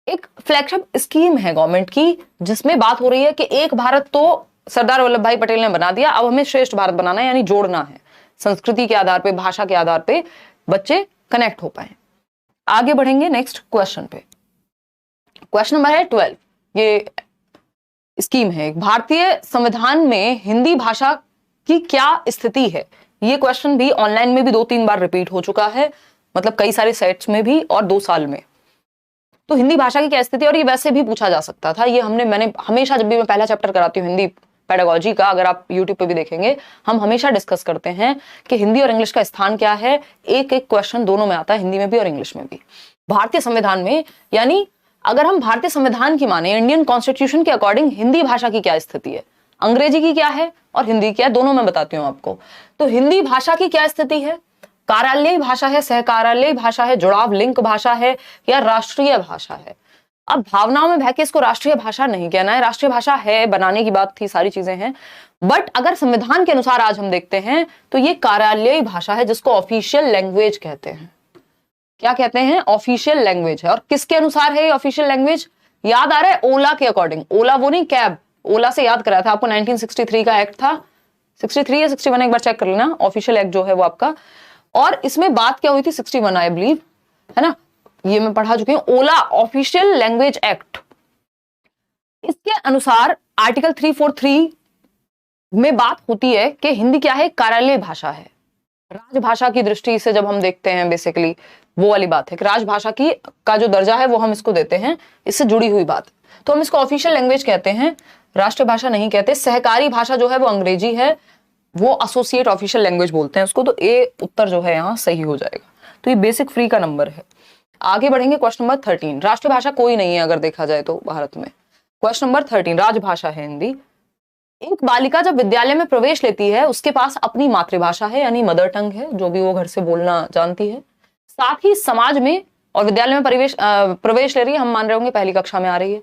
एक फ्लैगशिप स्कीम है गवर्नमेंट की, जिसमें बात हो रही है कि एक भारत तो सरदार वल्लभ भाई पटेल ने बना दिया, अब हमें श्रेष्ठ भारत बनाना है, यानी जोड़ना है। संस्कृति के आधार पे, भाषा के आधार पे बच्चे कनेक्ट हो पाए। आगे बढ़ेंगे नेक्स्ट क्वेश्चन पे। क्वेश्चन नंबर है 12। ये स्कीम है, भारतीय संविधान में हिंदी भाषा की क्या स्थिति है? ये क्वेश्चन भी ऑनलाइन में भी 2-3 बार रिपीट हो चुका है, मतलब कई सारे सेट्स में भी और 2 साल में। तो हिंदी भाषा की क्या स्थिति, और ये वैसे भी पूछा जा सकता था। ये मैंने हमेशा, जब भी मैं पहला चैप्टर कराती हूँ हिंदी पेडागोजी का, अगर आप यूट्यूब पे भी देखेंगे, हम हमेशा डिस्कस करते हैं कि हिंदी और इंग्लिश का स्थान क्या है। एक एक क्वेश्चन दोनों में आता है, हिंदी में भी और इंग्लिश में भी। भारतीय संविधान में, यानी अगर हम भारतीय संविधान की माने, इंडियन कॉन्स्टिट्यूशन के अकॉर्डिंग हिंदी भाषा की क्या स्थिति है, अंग्रेजी की क्या है और हिंदी क्या है, दोनों में बताती हूँ आपको। तो हिंदी भाषा की क्या स्थिति है? कार्यालयी भाषा है, सहकार्यालयी भाषा है, जुड़ाव लिंक भाषा है, या राष्ट्रीय भाषा है? अब भावनाओं में बह के इसको राष्ट्रीय भाषा नहीं कहना है, राष्ट्रीय भाषा है, बनाने की बात थी, सारी चीजें हैं, बट अगर संविधान के अनुसार आज हम देखते हैं तो ये कार्यालयी भाषा है, जिसको ऑफिशियल लैंग्वेज कहते हैं। क्या कहते हैं? ऑफिशियल लैंग्वेज है। और किसके अनुसार है ये ऑफिशियल लैंग्वेज? याद आ रहा है? ओला के अकॉर्डिंग। ओला वो नहीं, कैब, ओला से याद कराया था आपको, 1963 का एक्ट था, 63 या 61, एक बार चेक कर लेना, ऑफिशियल एक्ट जो है वो आपका। और इसमें बात क्या हुई थी? 61 आई बिलीव, है ना, ये मैं पढ़ा चुकी हूं। ओला ऑफिशियल लैंग्वेज एक्ट, इसके अनुसार आर्टिकल 343 में बात होती है कि हिंदी क्या है? कार्यालयी भाषा है। राजभाषा की दृष्टि से जब हम देखते हैं, बेसिकली वो वाली बात है कि राजभाषा की का जो दर्जा है वो हम इसको देते हैं, इससे जुड़ी हुई बात, तो हम इसको ऑफिशियल लैंग्वेज कहते हैं, राष्ट्रीय भाषा नहीं कहते। सहकारी भाषा जो है वो अंग्रेजी है, वो एसोसिएट ऑफिशियल लैंग्वेज बोलते हैं उसको। तो ए उत्तर जो है यहाँ सही हो जाएगा। तो ये बेसिक फ्री का नंबर है। आगे बढ़ेंगे, क्वेश्चन नंबर 13। राष्ट्रीय भाषा कोई नहीं है अगर देखा जाए तो भारत में। क्वेश्चन नंबर 13, राजभाषा है हिंदी। एक बालिका जब विद्यालय में प्रवेश लेती है उसके पास अपनी मातृभाषा है यानी मदर टंग है, जो भी वो घर से बोलना जानती है। साथ ही समाज में, और विद्यालय में प्रवेश ले रही है, हम मान रहे होंगे पहली कक्षा में आ रही है।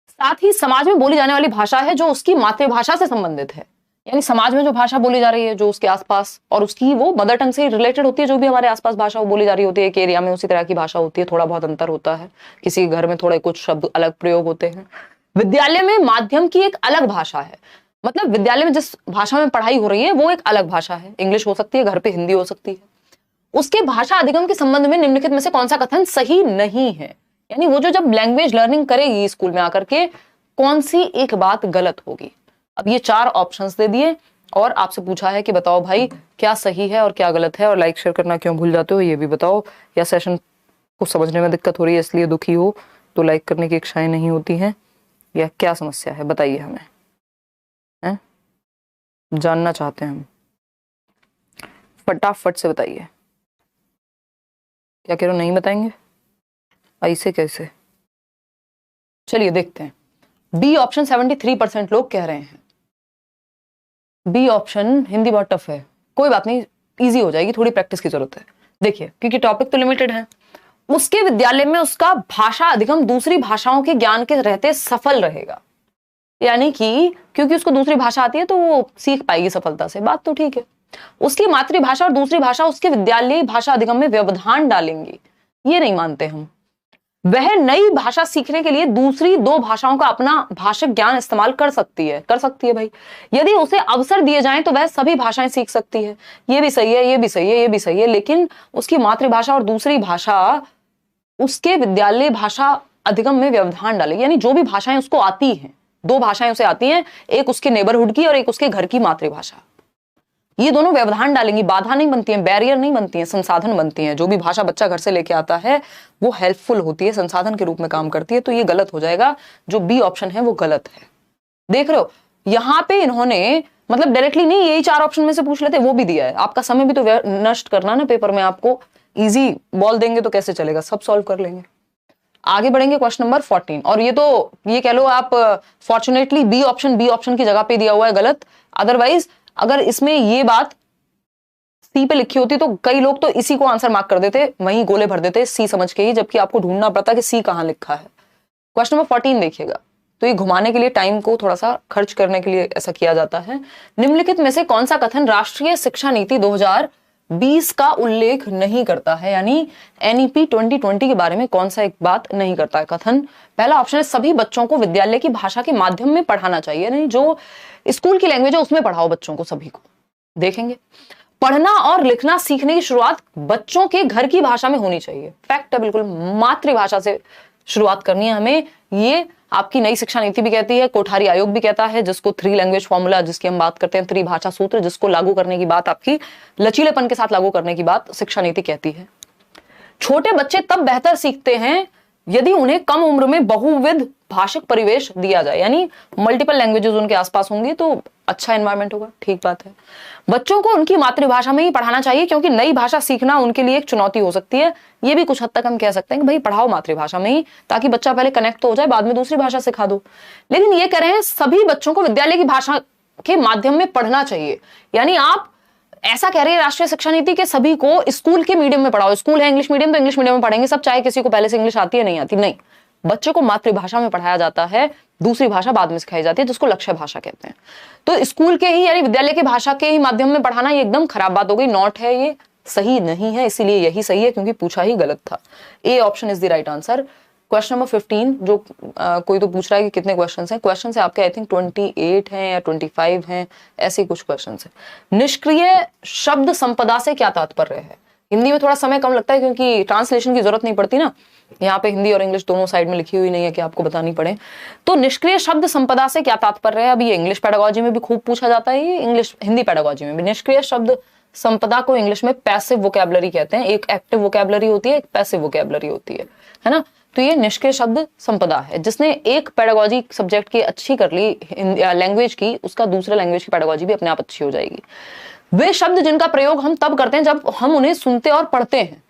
साथ ही समाज में बोली जाने वाली भाषा है जो उसकी मातृभाषा से संबंधित है, यानी समाज में जो भाषा बोली जा रही है जो उसके आसपास, और उसकी वो मदर टंग से रिलेटेड होती है। जो भी हमारे आसपास भाषा बोली जा रही होती है, एक एरिया में उसी तरह की भाषा होती है, थोड़ा बहुत अंतर होता है, किसी घर में थोड़े कुछ शब्द अलग प्रयोग होते हैं। विद्यालय में माध्यम की एक अलग भाषा है, मतलब विद्यालय में जिस भाषा में पढ़ाई हो रही है वो एक अलग भाषा है, इंग्लिश हो सकती है, घर पे हिंदी हो सकती है। उसके भाषा अधिगम के संबंध में निम्नलिखित में से कौन सा कथन सही नहीं है, यानी वो जो जब लैंग्वेज लर्निंग करेगी स्कूल में आकर के, कौन सी एक बात गलत होगी। अब ये 4 ऑप्शंस दे दिए और आपसे पूछा है कि बताओ भाई क्या सही है और क्या गलत है, और लाइक शेयर करना क्यों भूल जाते हो ये भी बताओ, या सेशन को समझने में दिक्कत हो रही है इसलिए दुखी हो तो लाइक करने की इच्छाएं नहीं होती हैं, या क्या समस्या है बताइए हमें, हैं? जानना चाहते हैं हम, फटाफट से बताइए। क्या कह रहे हो, नहीं बताएंगे? ऐसे कैसे? चलिए देखते हैं। बी ऑप्शन 73% लोग कह रहे हैं। बी ऑप्शन, हिंदी बहुत टफ है, कोई बात नहीं, इजी हो जाएगी, थोड़ी प्रैक्टिस की जरूरत है। देखिए क्योंकि टॉपिक तो लिमिटेड है। उसके विद्यालय में उसका भाषा अधिगम दूसरी भाषाओं के ज्ञान के रहते सफल रहेगा, यानी कि क्योंकि उसको दूसरी भाषा आती है तो वो सीख पाएगी सफलता से, बात तो ठीक है। उसकी मातृभाषा और दूसरी भाषा उसके विद्यालय भाषा अधिगम में व्यवधान डालेंगी, ये नहीं मानते हम। वह नई भाषा सीखने के लिए दूसरी 2 भाषाओं का अपना भाषिक ज्ञान इस्तेमाल कर सकती है भाई। यदि उसे अवसर दिए जाएं तो वह सभी भाषाएं सीख सकती है, ये भी सही है, ये भी सही है, ये भी सही है, लेकिन उसकी मातृभाषा और दूसरी भाषा उसके विद्यालय भाषा अधिगम में व्यवधान डालेगी, यानी जो भी भाषाएं उसको आती हैं, 2 भाषाएं उसे आती हैं, एक उसके नेबरहुड की और एक उसके घर की मातृभाषा, ये दोनों व्यवधान डालेंगी, बाधा नहीं बनती हैं, बैरियर नहीं बनती हैं, संसाधन बनती हैं। जो भी भाषा बच्चा घर से लेके आता है वो हेल्पफुल होती है, संसाधन के रूप में काम करती है, तो ये गलत हो जाएगा, जो बी ऑप्शन है वो गलत है। देख रहे हो यहां पे इन्होंने मतलब डायरेक्टली नहीं, यही 4 ऑप्शन में से पूछ लेते, वो भी दिया है। आपका समय भी तो नष्ट करना ना पेपर में, आपको इजी बॉल देंगे तो कैसे चलेगा, सब सॉल्व कर लेंगे। आगे बढ़ेंगे क्वेश्चन नंबर 14, और ये कह लो आप फॉर्चुनेटली बी ऑप्शन की जगह पे दिया हुआ है गलत, अदरवाइज अगर इसमें ये बात सी पे लिखी होती तो कई लोग तो इसी को आंसर मार्क कर देते, वहीं गोले भर देते सी समझ के ही, जबकि आपको ढूंढना पड़ता कि सी कहां लिखा है। क्वेश्चन नंबर 14 देखिएगा, तो ये घुमाने के लिए, टाइम को थोड़ा सा खर्च करने के लिए ऐसा किया जाता है। निम्नलिखित में से कौन सा कथन राष्ट्रीय शिक्षा नीति 2020 का उल्लेख नहीं करता है, यानी एनईपी 2020 के बारे में कौन सा एक बात नहीं करता है कथन। पहला ऑप्शन है सभी बच्चों को विद्यालय की भाषा के माध्यम में पढ़ाना चाहिए, यानी जो स्कूल की लैंग्वेज है उसमें पढ़ाओ बच्चों को, सभी को। देखेंगे पढ़ना और लिखना सीखने की शुरुआत बच्चों के घर की भाषा में होनी चाहिए, फैक्ट है बिल्कुल, मातृभाषा से शुरुआत करनी है हमें, ये आपकी नई शिक्षा नीति भी कहती है, कोठारी आयोग भी कहता है, जिसको 3 लैंग्वेज फॉर्मूला जिसकी हम बात करते हैं, त्रिभाषा सूत्र, जिसको लागू करने की बात, आपकी लचीलेपन के साथ लागू करने की बात शिक्षा नीति कहती है। छोटे बच्चे तब बेहतर सीखते हैं यदि उन्हें कम उम्र में बहुविध भाषिक परिवेश दिया जाए, यानी मल्टीपल लैंग्वेजेस उनके आसपास होंगी तो अच्छा एनवायरनमेंट होगा, ठीक बात है। बच्चों को उनकी मातृभाषा में ही पढ़ाना चाहिए, क्योंकि नई भाषा सीखना उनके लिए एक चुनौती हो सकती है। ये भी कुछ हद तक हम कह सकते हैं कि भाई पढ़ाओ मातृभाषा में ही, ताकि बच्चा पहले कनेक्ट तो हो जाए, बाद में दूसरी भाषा सिखा दो। लेकिन ये कह रहे हैं सभी बच्चों को विद्यालय की भाषा के माध्यम में पढ़ना चाहिए, यानी आप ऐसा कह रहे हैं राष्ट्रीय शिक्षा नीति के सभी को स्कूल के मीडियम में पढ़ाओ, स्कूल है इंग्लिश मीडियम तो इंग्लिश मीडियम में पढ़ेंगे सब, चाहे किसी को पहले से इंग्लिश आती है नहीं आती, नहीं, बच्चे को मातृभाषा में पढ़ाया जाता है, दूसरी भाषा बाद में सिखाई जाती है, जिसको लक्ष्य भाषा कहते हैं। तो स्कूल के ही यानी विद्यालय की भाषा के ही माध्यम में पढ़ाना ये एकदम खराब बात हो गई, नॉट है, ये सही नहीं है, इसीलिए यही सही है क्योंकि पूछा ही गलत था। A option is the right answer. Question number 15, जो कोई तो पूछ रहा है कि कितने क्वेश्चन हैं, क्वेश्चन है आपके आई थिंक 28 हैं या 25 हैं, ऐसे कुछ क्वेश्चन है। निष्क्रिय शब्द संपदा से क्या तात्पर्य है? हिंदी में थोड़ा समय कम लगता है क्योंकि ट्रांसलेशन की जरूरत नहीं पड़ती ना, यहाँ पे हिंदी और इंग्लिश दोनों साइड में लिखी हुई नहीं है कि आपको बतानी पड़े। तो निष्क्रिय शब्द संपदा से क्या तात्पर्य है? अभी ये इंग्लिश पेडागोजी में भी खूब पूछा जाता है, ये इंग्लिश हिंदी पेडागोजी में भी। निष्क्रिय शब्द संपदा को इंग्लिश में पैसिव वोकैबुलरी कहते हैं, एक एक्टिव वोकैबुलरी होती है, एक पैसिव वोकैबुलरी होती है ना। तो ये निष्क्रिय शब्द संपदा है, जिसने एक पेडागोजी सब्जेक्ट की अच्छी कर ली लैंग्वेज की, उसका दूसरे लैंग्वेज की पेडागोजी भी अपने आप अच्छी हो जाएगी। वे शब्द जिनका प्रयोग हम तब करते हैं जब हम उन्हें सुनते और पढ़ते हैं,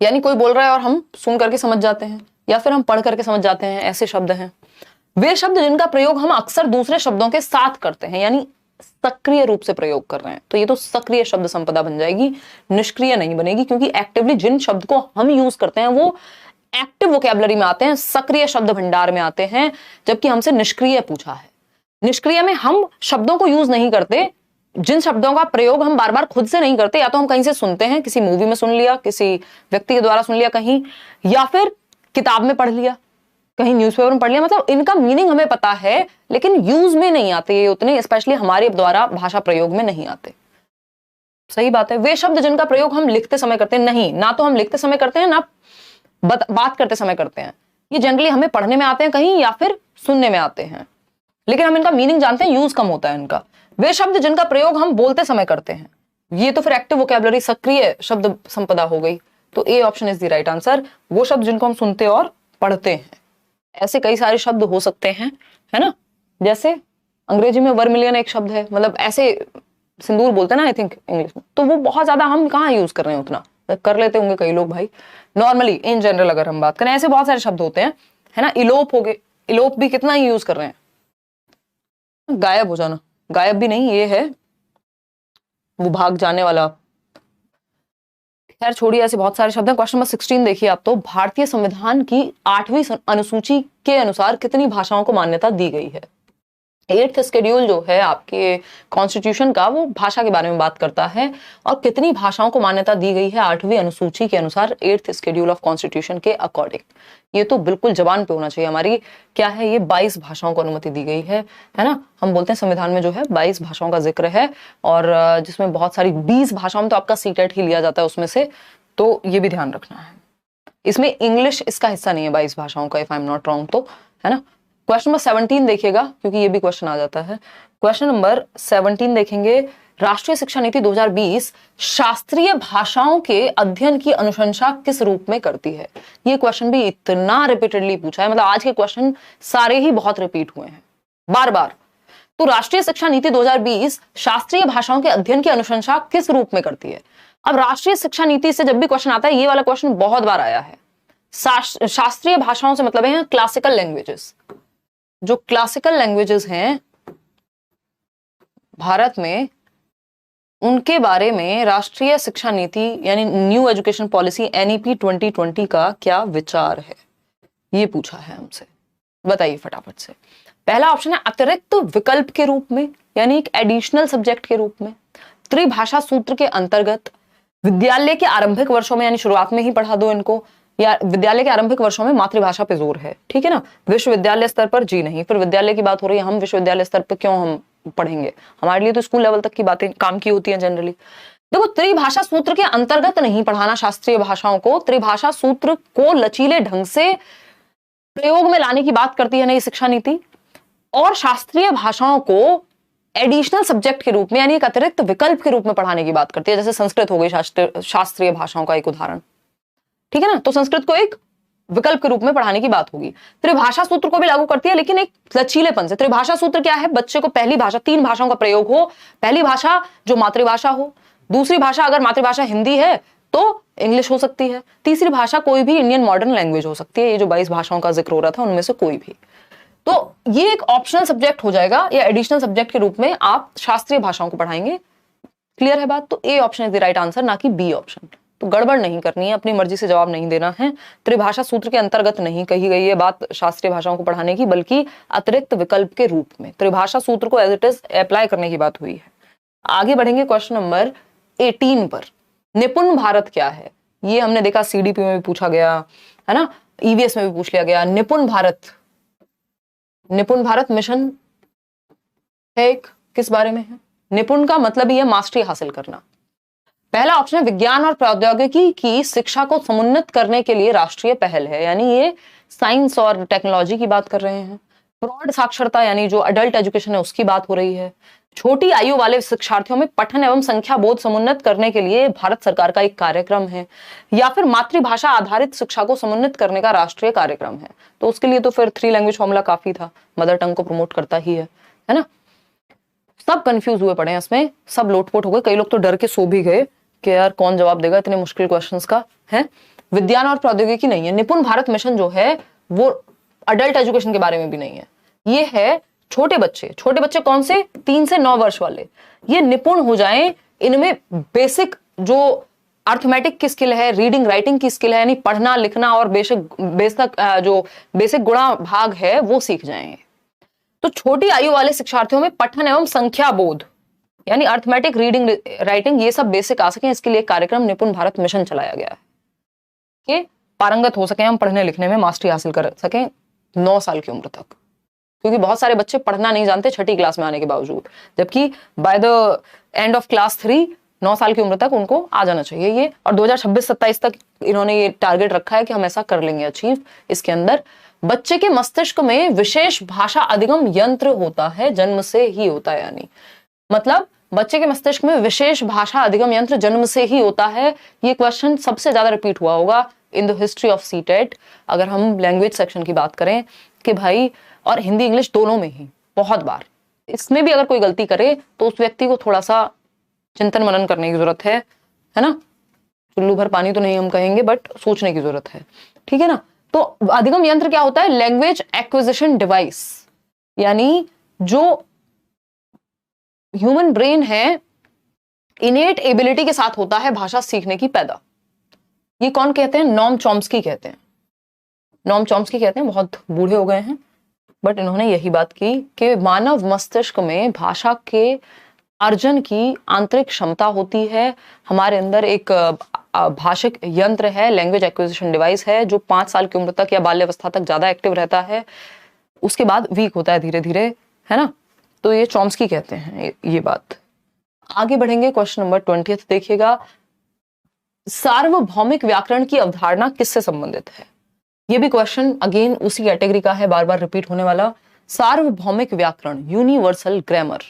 यानी कोई बोल रहा है और हम सुन करके समझ जाते हैं या फिर हम पढ़ करके समझ जाते हैं, ऐसे शब्द हैं। वे शब्द जिनका प्रयोग हम अक्सर दूसरे शब्दों के साथ करते हैं, यानी सक्रिय रूप से प्रयोग कर रहे हैं, तो ये तो सक्रिय शब्द संपदा बन जाएगी, निष्क्रिय नहीं बनेगी, क्योंकि एक्टिवली जिन शब्द को हम यूज करते हैं वो एक्टिव वोकैबुलरी में आते हैं, सक्रिय शब्द भंडार में आते हैं, जबकि हमसे निष्क्रिय पूछा है। निष्क्रिय में हम शब्दों को यूज नहीं करते, जिन शब्दों का प्रयोग हम बार बार खुद से नहीं करते, या तो हम कहीं से सुनते हैं, किसी मूवी में सुन लिया, किसी व्यक्ति के द्वारा सुन लिया कहीं, या फिर किताब में पढ़ लिया, कहीं न्यूज़पेपर में पढ़ लिया, मतलब इनका मीनिंग हमें पता है लेकिन यूज में नहीं आते ये उतने, स्पेशली हमारे द्वारा भाषा प्रयोग में नहीं आते। सही बात है। वे शब्द जिनका प्रयोग हम लिखते समय करते हैं, नहीं, ना तो हम लिखते समय करते हैं ना बात करते समय करते हैं, ये जनरली हमें पढ़ने में आते हैं कहीं या फिर सुनने में आते हैं, लेकिन हम इनका मीनिंग जानते हैं, यूज कम होता है इनका। वे शब्द जिनका प्रयोग हम बोलते समय करते हैं, ये तो फिर एक्टिव वोकैबुलरी, सक्रिय शब्द संपदा हो गई, तो A option is the right answer. वो शब्द जिनको हम सुनते और पढ़ते हैं, ऐसे कई सारे शब्द हो सकते हैं, है ना, जैसे अंग्रेजी में वर्मिलियन एक शब्द है, मतलब ऐसे सिंदूर बोलते हैं ना आई थिंक इंग्लिश में, तो वो बहुत ज्यादा हम कहाँ यूज कर रहे हैं, उतना कर लेते होंगे कई लोग भाई, नॉर्मली इन जनरल अगर हम बात करें, ऐसे बहुत सारे शब्द होते हैं, है ना। इलोप हो गए, इलोप भी कितना ही यूज कर रहे हैं, गायब हो जाना, गायब भी नहीं, ये है वो भाग जाने वाला। खैर छोड़िए, ऐसे बहुत सारे शब्द हैं। क्वेश्चन नंबर 16 देखिए आप, तो भारतीय संविधान की 8वीं अनुसूची के अनुसार कितनी भाषाओं को मान्यता दी गई है। 8th शेड्यूल जो है आपके कॉन्स्टिट्यूशन का, वो भाषा के बारे में बात करता है, और कितनी भाषाओं को मान्यता दी गई है 8वीं अनुसूची के अनुसार, 8th शेड्यूल ऑफ कॉन्स्टिट्यूशन के अकॉर्डिंग। ये तो बिल्कुल जबान पे होना चाहिए हमारी, क्या है ये, 22 भाषाओं को अनुमति दी गई है ना। हम बोलते हैं संविधान में जो है 22 भाषाओं का जिक्र है, और जिसमें बहुत सारी 20 भाषाओं में तो आपका सीटेट ही लिया जाता है उसमें से, तो ये भी ध्यान रखना है। इसमें इंग्लिश इसका हिस्सा नहीं है 22 भाषाओं का, if I am not wrong, तो है ना। क्वेश्चन नंबर 17 देखिएगा, क्योंकि ये भी क्वेश्चन आ जाता है। क्वेश्चन नंबर 17 देखेंगे, राष्ट्रीय शिक्षा नीति 2020 शास्त्रीय भाषाओं के अध्ययन की अनुशंसा किस रूप में करती है। ये क्वेश्चन भी इतना रिपीटेडली पूछा है, मतलब आज के क्वेश्चन सारे ही बहुत रिपीट हुए हैं बार बार। तो राष्ट्रीय शिक्षा नीति 2020 शास्त्रीय भाषाओं के अध्ययन की अनुशंसा किस रूप में करती है। अब राष्ट्रीय शिक्षा नीति से जब भी क्वेश्चन आता है, ये वाला क्वेश्चन बहुत बार आया है। शास्त्रीय भाषाओं से मतलब है क्लासिकल लैंग्वेजेस, जो क्लासिकल लैंग्वेजेस हैं भारत में, उनके बारे में राष्ट्रीय शिक्षा नीति यानी न्यू एजुकेशन पॉलिसी एनईपी 2020 का क्या विचार है, ये पूछा है हमसे। बताइए फटाफट से। पहला ऑप्शन है अतिरिक्त विकल्प के रूप में, यानी एक एडिशनल सब्जेक्ट के रूप में, त्रिभाषा सूत्र के अंतर्गत, विद्यालय के आरंभिक वर्षों में, यानी शुरुआत में ही पढ़ा दो इनको, या विद्यालय के आरंभिक वर्षों में मातृभाषा पे जोर है, ठीक है ना। विश्वविद्यालय स्तर पर जी नहीं, फिर विद्यालय की बात हो रही है, हम विश्वविद्यालय स्तर पर क्यों हम पढ़ेंगे, हमारे लिए तो स्कूल लेवल तक की बातें काम की होती हैं जनरली। देखो, त्रिभाषा सूत्र के अंतर्गत नहीं पढ़ाना शास्त्रीय भाषाओं को, त्रिभाषा सूत्र को लचीले ढंग से प्रयोग में लाने की बात करती है नई शिक्षा नीति, और शास्त्रीय भाषाओं को एडिशनल सब्जेक्ट के रूप में, यानी एक अतिरिक्त विकल्प के रूप में पढ़ाने की बात करती है। जैसे संस्कृत हो गई शास्त्रीय भाषाओं का एक उदाहरण, ठीक है ना, तो संस्कृत को एक विकल्प के रूप में पढ़ाने की बात होगी। त्रिभाषा सूत्र को भी लागू करती है, लेकिन एक लचीलेपन से। त्रिभाषा सूत्र क्या है, बच्चे को पहली भाषा, 3 भाषाओं का प्रयोग हो, पहली भाषा जो मातृभाषा हो, दूसरी भाषा अगर मातृभाषा हिंदी है तो इंग्लिश हो सकती है, तीसरी भाषा कोई भी इंडियन मॉडर्न लैंग्वेज हो सकती है। ये जो 22 भाषाओं का जिक्र हो रहा था उनमें से कोई भी, तो ये एक ऑप्शनल सब्जेक्ट हो जाएगा, या एडिशनल सब्जेक्ट के रूप में आप शास्त्रीय भाषाओं को पढ़ाएंगे। क्लियर है बात, तो A option is the right answer, ना कि बी ऑप्शन। तो गड़बड़ नहीं करनी है, अपनी मर्जी से जवाब नहीं देना है। त्रिभाषा सूत्र के अंतर्गत नहीं कही गई है बात शास्त्रीय भाषाओं को पढ़ाने की, बल्कि अतिरिक्त विकल्प के रूप में त्रिभाषा सूत्र को एज इट इज अप्लाई करने की बात हुई है। आगे बढ़ेंगे क्वेश्चन नंबर 18 पर। निपुण भारत क्या है, ये हमने देखा सीडीपी में भी पूछा गया है ना, ईवीएस में भी पूछ लिया गया। निपुण भारत मिशन है एक, किस बारे में है। निपुण का मतलब ही है मास्टरी हासिल करना। पहला ऑप्शन है विज्ञान और प्रौद्योगिकी की शिक्षा को समुन्नत करने के लिए राष्ट्रीय पहल है, यानी ये साइंस और टेक्नोलॉजी की बात कर रहे हैं। प्रौढ़ साक्षरता यानी जो अडल्ट एजुकेशन है उसकी बात हो रही है। छोटी आयु वाले शिक्षार्थियों में पठन एवं संख्या बोध समुन्नत करने के लिए भारत सरकार का एक कार्यक्रम है, या फिर मातृभाषा आधारित शिक्षा को समुन्नत करने का राष्ट्रीय कार्यक्रम है। तो उसके लिए तो फिर 3 लैंग्वेज फॉर्मूला काफी था, मदर टंग को प्रमोट करता ही है ना। सब कंफ्यूज हुए पड़े हैं इसमें, सब लोटपोट हो गए, कई लोग तो डर के सो भी गए कि यार कौन जवाब देगा इतने मुश्किल क्वेश्चंस का, है। विज्ञान और प्रौद्योगिकी नहीं है। निपुण भारत मिशन जो है वो अडल्ट एजुकेशन के बारे में भी नहीं है, ये है छोटे बच्चे। छोटे बच्चे कौन से? 3 से 9 वर्ष वाले। ये निपुण हो जाएं इनमें बेसिक जो अर्थमेटिक की स्किल है, रीडिंग राइटिंग की स्किल है, यानी पढ़ना लिखना और जो बेसिक गुणा भाग है वो सीख जाएंगे। तो छोटी आयु वाले शिक्षार्थियों में पठन एवं संख्या बोध यानी अर्थमेटिक, रीडिंग राइटिंग ये सब बेसिक आ सके, इसके लिए कार्यक्रम निपुण भारत मिशन चलाया गया है कि पारंगत हो सके हम पढ़ने लिखने में, मास्टरी हासिल कर सकें 9 साल की उम्र तक। क्योंकि बहुत सारे बच्चे पढ़ना नहीं जानते छठी क्लास में आने के बावजूद, जबकि by the end of class 3 9 साल की उम्र तक उनको आ जाना चाहिए ये। और 2026-27 तक इन्होंने ये टारगेट रखा है कि हम ऐसा कर लेंगे अचीव। इसके अंदर बच्चे के मस्तिष्क में विशेष भाषा अधिगम यंत्र होता है, जन्म से ही होता है। यानी मतलब बच्चे के मस्तिष्क में विशेष भाषा अधिगम यंत्र जन्म से ही होता है। ये क्वेश्चन सबसे ज्यादा रिपीट हुआ होगा in the history of CTET, अगर हम लैंग्वेज सेक्शन की बात करें कि भाई, और हिंदी इंग्लिश दोनों में ही बहुत बार। इसमें भी अगर कोई गलती करे तो उस व्यक्ति को थोड़ा सा चिंतन मनन करने की जरूरत है ना। चुल्लू भर पानी तो नहीं हम कहेंगे, बट सोचने की जरूरत है, ठीक है ना। तो अधिगम यंत्र क्या होता है? लैंग्वेज एक्विजिशन डिवाइस, यानी जो ह्यूमन ब्रेन है इनेट एबिलिटी के साथ होता है भाषा सीखने की पैदा। ये कौन कहते हैं? नॉम चॉम्स्की कहते हैं। नॉम चॉम्स्की कहते हैं, बहुत बूढ़े हो गए हैं, बट इन्होंने यही बात की कि मानव मस्तिष्क में भाषा के अर्जन की आंतरिक क्षमता होती है। हमारे अंदर एक भाषिक यंत्र है, लैंग्वेज एक्विजिशन डिवाइस है, जो 5 साल की उम्र तक या बाल्यावस्था तक ज्यादा एक्टिव रहता है, उसके बाद वीक होता है धीरे धीरे, है ना। तो ये चॉम्स्की कहते हैं ये बात। आगे बढ़ेंगे, क्वेश्चन नंबर 20 देखिएगा। सार्वभौमिक व्याकरण की अवधारणा किससे संबंधित है? ये भी क्वेश्चन अगेन उसी कैटेगरी का है, बार बार रिपीट होने वाला। सार्वभौमिक व्याकरण, यूनिवर्सल ग्रामर।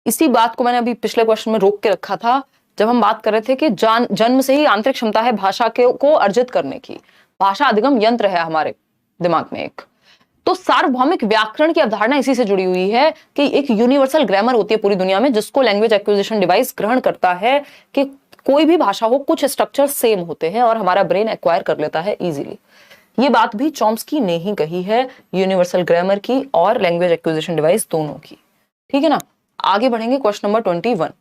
इसी बात को मैंने अभी पिछले क्वेश्चन में रोक के रखा था जब हम बात कर रहे थे कि जन्म से ही आंतरिक क्षमता है भाषा को अर्जित करने की। भाषा अधिगम यंत्र है हमारे दिमाग में एक। तो सार्वभौमिक व्याकरण की अवधारणा इसी से जुड़ी हुई है कि एक यूनिवर्सल ग्रामर होती है पूरी दुनिया में, जिसको लैंग्वेज एक्विजिशन डिवाइस ग्रहण करता है कि कोई भी भाषा हो, कुछ स्ट्रक्चर सेम होते हैं और हमारा ब्रेन एक्वायर कर लेता है इजीली। ये बात भी चॉम्स्की ने ही कही है, यूनिवर्सल ग्रामर की और लैंग्वेज एक्विजिशन डिवाइस दोनों की, ठीक है ना। आगे बढ़ेंगे, क्वेश्चन नंबर 21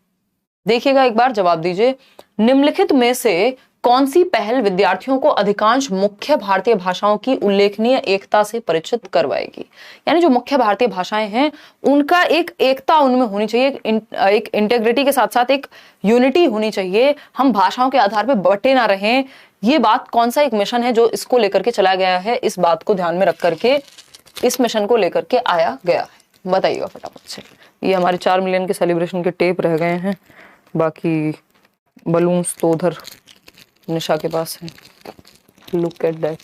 देखिएगा, एक बार जवाब दीजिए। निम्नलिखित में से कौन सी पहल विद्यार्थियों को अधिकांश मुख्य भारतीय भाषाओं की उल्लेखनीय एकता से परिचित करवाएगी? यानी जो मुख्य भारतीय भाषाएं हैं उनका एक एकता उनमें होनी चाहिए, एक इंटेग्रिटी के साथ साथ एक यूनिटी होनी चाहिए, हम भाषाओं के आधार पर बटे ना रहें। ये बात कौन सा एक मिशन है जो इसको लेकर के चलाया गया है? इस बात को ध्यान में रख करके इस मिशन को लेकर के आया गया है, बताइएगा फटाफट से। ये हमारे 4 मिलियन के सेलिब्रेशन के टेप रह गए हैं, बाकी बलून्स तो उधर निशा के पास है। Look at that.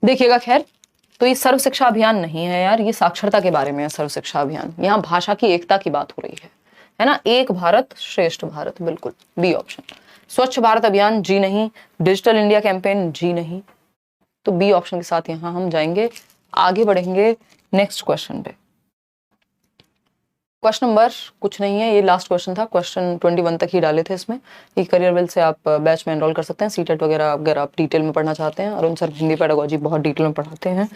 देखिएगा, खैर तो ये सर्व शिक्षा अभियान नहीं है यार, ये साक्षरता के बारे में है सर्व शिक्षा अभियान। यहाँ भाषा की एकता की बात हो रही है ना। एक भारत श्रेष्ठ भारत, बिल्कुल बी ऑप्शन। स्वच्छ भारत अभियान, जी नहीं। डिजिटल इंडिया कैंपेन, जी नहीं। तो बी ऑप्शन के साथ यहाँ हम जाएंगे। आगे बढ़ेंगे नेक्स्ट क्वेश्चन पे। क्वेश्चन नंबर कुछ नहीं है, ये लास्ट क्वेश्चन था, क्वेश्चन 21 तक ही डाले थे इसमें। ये करियर वेल से आप बैच में एनरोल कर सकते हैं, सीटेट वगैरह अगर आप डिटेल में पढ़ना चाहते हैं। अरुण सर हिंदी पेडागोजी बहुत डिटेल में पढ़ाते हैं।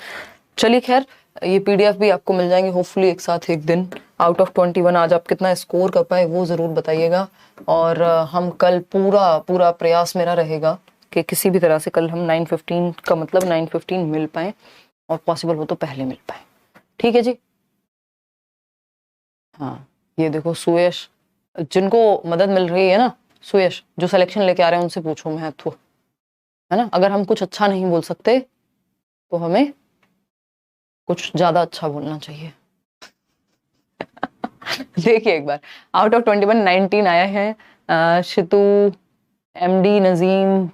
चलिए खैर, ये पीडीएफ भी आपको मिल जाएंगे होपफुली एक साथ एक दिन। आउट ऑफ 21 आज आप कितना स्कोर कर पाए वो जरूर बताइएगा। और हम कल पूरा प्रयास मेरा रहेगा कि किसी भी तरह से कल हम 9:15 का मतलब 9:15 मिल पाए, और पॉसिबल हो तो पहले मिल पाए, ठीक है जी। हाँ, ये देखो सुयश, जिनको मदद मिल रही है ना, सुयश जो सिलेक्शन लेके आ रहे हैं उनसे पूछो महत्व, है ना। अगर हम कुछ अच्छा नहीं बोल सकते तो हमें कुछ ज्यादा अच्छा बोलना चाहिए। देखिए एक बार, आउट ऑफ 21 19 आया है। शितु, एमडी नजीम,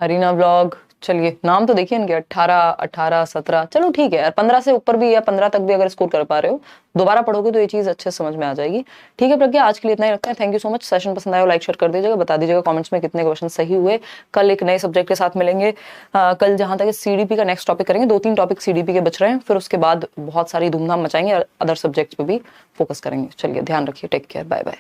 हरीना ब्लॉग। चलिए नाम तो देखिए इनके, 18, 17, चलो ठीक है यार। 15 से ऊपर भी या 15 तक भी अगर स्कोर कर पा रहे हो, दोबारा पढ़ोगे तो ये चीज अच्छे से समझ में आ जाएगी। ठीक है प्रज्ञा, आज के लिए इतना ही रखते हैं। Thank you so much. Session पसंद आया हो लाइक शेयर कर दीजिएगा, बता दीजिएगा कमेंट्स में कितने क्वेश्चन सही हुए। कल एक नए सब्जेक्ट के साथ मिलेंगे। कल जहां तक सीडीपी का नेक्स्ट टॉपिक करेंगे, 2-3 टॉपिक सीडीपी के बच रहे हैं, फिर उसके बाद बहुत सारी धूमधाम मचाएंगे, अदर सब्जेक्ट्स पे भी फोकस करेंगे। चलिए ध्यान रखिए, टेक केयर, बाय बाय।